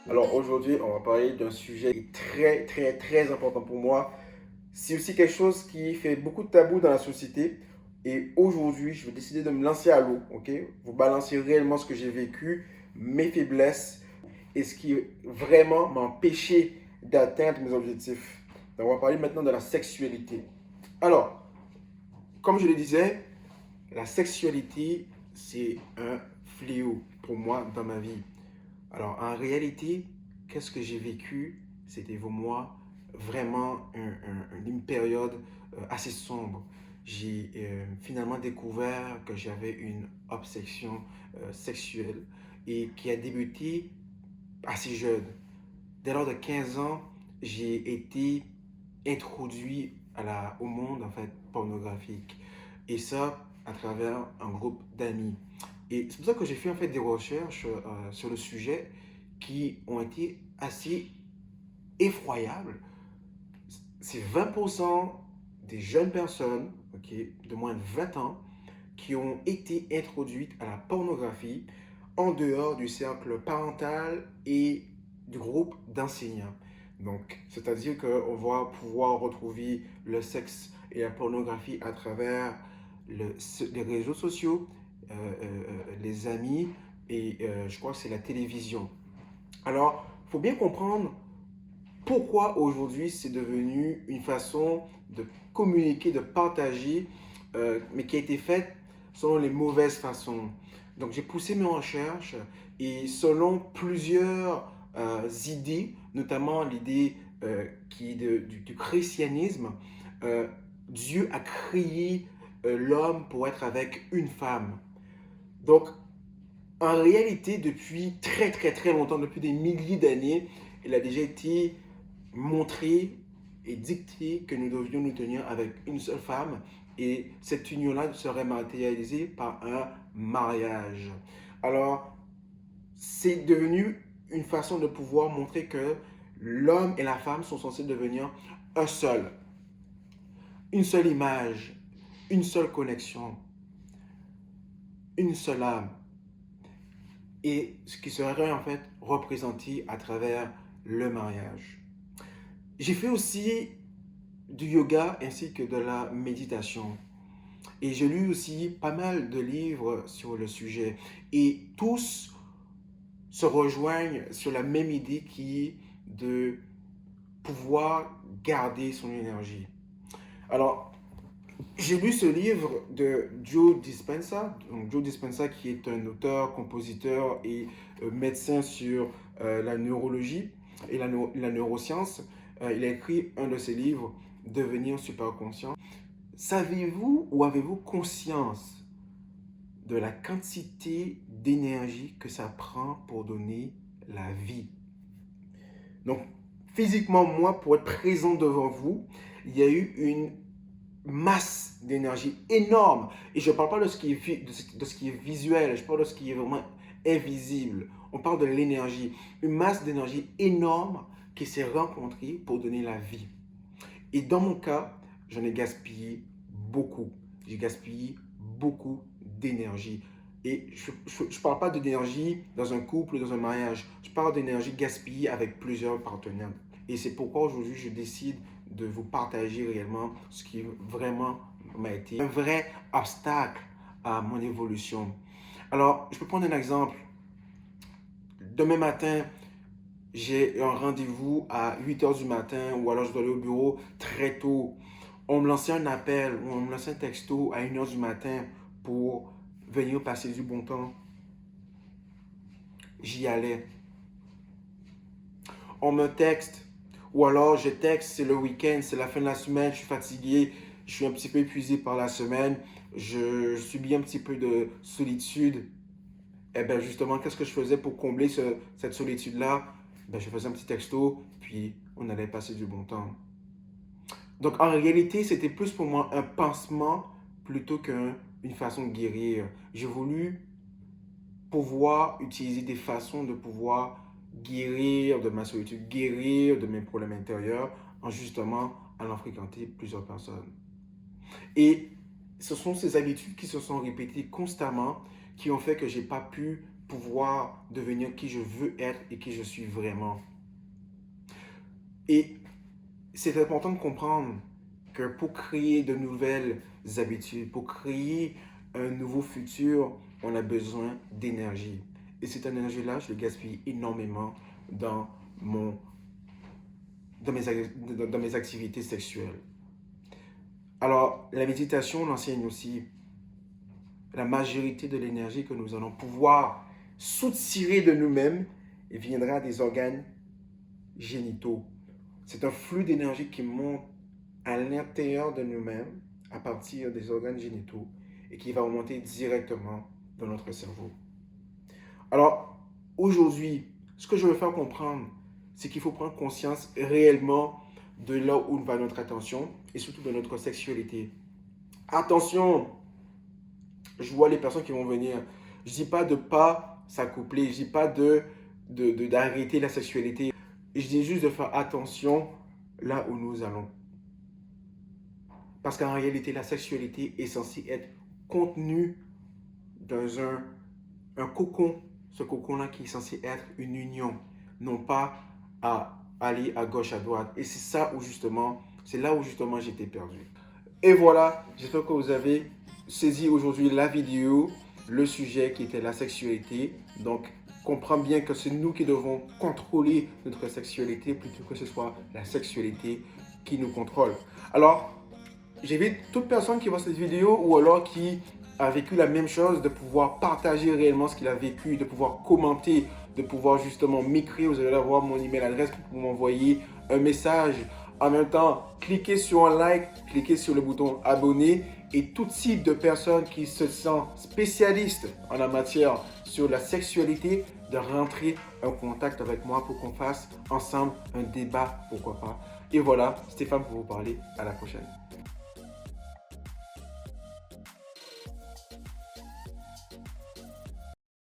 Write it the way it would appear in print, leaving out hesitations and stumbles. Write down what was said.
Alors aujourd'hui, on va parler d'un sujet qui est très, très, très important pour moi. C'est aussi quelque chose qui fait beaucoup de tabou dans la société. Et aujourd'hui, je vais décider de me lancer à l'eau, ok? Vous balancer réellement ce que j'ai vécu, mes faiblesses et ce qui vraiment m'a empêché d'atteindre mes objectifs. Donc, on va parler maintenant de la sexualité. Alors, comme je le disais, la sexualité, c'est un fléau pour moi dans ma vie. Alors, en réalité, qu'est-ce que j'ai vécu? C'était pour moi vraiment une période assez sombre. J'ai finalement découvert que j'avais une obsession sexuelle et qui a débuté assez jeune. Dès l'âge de 15 ans, j'ai été introduit au monde en fait pornographique. Et ça à travers un groupe d'amis. Et c'est pour ça que j'ai fait en fait des recherches sur le sujet qui ont été assez effroyables. C'est 20% des jeunes personnes, ok, de moins de 20 ans, qui ont été introduites à la pornographie en dehors du cercle parental et du groupe d'enseignants. Donc, c'est-à-dire qu'on va pouvoir retrouver le sexe et la pornographie à travers les réseaux sociaux, les amis et je crois que c'est la télévision. Alors, il faut bien comprendre pourquoi aujourd'hui c'est devenu une façon de communiquer, de partager, mais qui a été faite selon les mauvaises façons. Donc j'ai poussé mes recherches et selon plusieurs idées, notamment l'idée qui est du christianisme, euh, Dieu a créé l'homme pour être avec une femme. Donc en réalité, depuis très très très longtemps, depuis des milliers d'années, il a déjà été montré et dicté que nous devions nous tenir avec une seule femme et cette union-là serait matérialisée par un mariage. Alors, c'est devenu une façon de pouvoir montrer que l'homme et la femme sont censés devenir un seul, une seule image, une seule connexion, une seule âme. Et ce qui serait en fait représenté à travers le mariage. J'ai fait aussi du yoga ainsi que de la méditation. Et j'ai lu aussi pas mal de livres sur le sujet. Et tous se rejoignent sur la même idée qui est de pouvoir garder son énergie. Alors, j'ai lu ce livre de Joe Dispenza, donc Joe Dispenza qui est un auteur, compositeur et médecin sur la neurologie et la neuroscience. Il a écrit un de ses livres, Devenir superconscient. Savez-vous ou avez-vous conscience de la quantité d'énergie que ça prend pour donner la vie? Donc, physiquement, moi, pour être présent devant vous, il y a eu une masse d'énergie énorme. Et je ne parle pas de ce qui est visuel, je parle de ce qui est vraiment invisible. On parle de l'énergie. Une masse d'énergie énorme qui s'est rencontrée pour donner la vie. Et dans mon cas, j'en ai gaspillé beaucoup. J'ai gaspillé beaucoup d'énergie. Et je ne parle pas d'énergie dans un couple, dans un mariage. Je parle d'énergie gaspillée avec plusieurs partenaires. Et c'est pourquoi aujourd'hui, je décide de vous partager réellement ce qui vraiment m'a été un vrai obstacle à mon évolution. Alors, je peux prendre un exemple. Demain matin, j'ai un rendez-vous à 8 heures du matin ou alors je dois aller au bureau très tôt. On me lançait un appel ou on me lançait un texto à 1 heure du matin pour venir passer du bon temps. J'y allais. On me texte ou alors je texte, c'est le week-end, c'est la fin de la semaine, je suis fatigué, je suis un petit peu épuisé par la semaine, je subis un petit peu de solitude. Et bien justement, qu'est-ce que je faisais pour combler cette solitude-là? Ben, je faisais un petit texto, puis on allait passer du bon temps. Donc en réalité, c'était plus pour moi un pansement plutôt qu'une façon de guérir. J'ai voulu pouvoir utiliser des façons de pouvoir guérir de ma solitude, guérir de mes problèmes intérieurs en justement allant fréquenter plusieurs personnes. Et ce sont ces habitudes qui se sont répétées constamment qui ont fait que je n'ai pas pu pouvoir devenir qui je veux être et qui je suis vraiment. Et c'est important de comprendre que pour créer de nouvelles habitudes, pour créer un nouveau futur, on a besoin d'énergie. Et cette énergie-là, je le gaspille énormément dans mes activités sexuelles. Alors, la méditation, on enseigne aussi la majorité de l'énergie que nous allons pouvoir soutirer de nous-mêmes viendra des organes génitaux. C'est un flux d'énergie qui monte à l'intérieur de nous-mêmes à partir des organes génitaux et qui va remonter directement dans notre cerveau. Alors, aujourd'hui, ce que je veux faire comprendre, c'est qu'il faut prendre conscience réellement de là où va notre attention et surtout de notre sexualité. Attention, je vois les personnes qui vont venir. Je ne dis pas de ne pas s'accoupler, je ne dis pas d'arrêter la sexualité. Je dis juste de faire attention là où nous allons. Parce qu'en réalité, la sexualité est censée être contenue dans un cocon. Ce cocon-là qui est censé être une union, non pas à aller à gauche, à droite. Et c'est là où justement j'étais perdu. Et voilà, j'espère que vous avez saisi aujourd'hui la vidéo, le sujet qui était la sexualité. Donc, comprends bien que c'est nous qui devons contrôler notre sexualité plutôt que ce soit la sexualité qui nous contrôle. Alors, j'invite toute personne qui voit cette vidéo ou alors qui a vécu la même chose de pouvoir partager réellement ce qu'il a vécu, de pouvoir commenter, de pouvoir justement m'écrire. Vous allez avoir mon email adresse pour m'envoyer un message. En même temps, cliquez sur un like, cliquez sur le bouton abonner et tout type de personnes qui se sentent spécialistes en la matière sur la sexualité, de rentrer en contact avec moi pour qu'on fasse ensemble un débat, pourquoi pas. Et voilà, Stéphane pour vous parler. À la prochaine.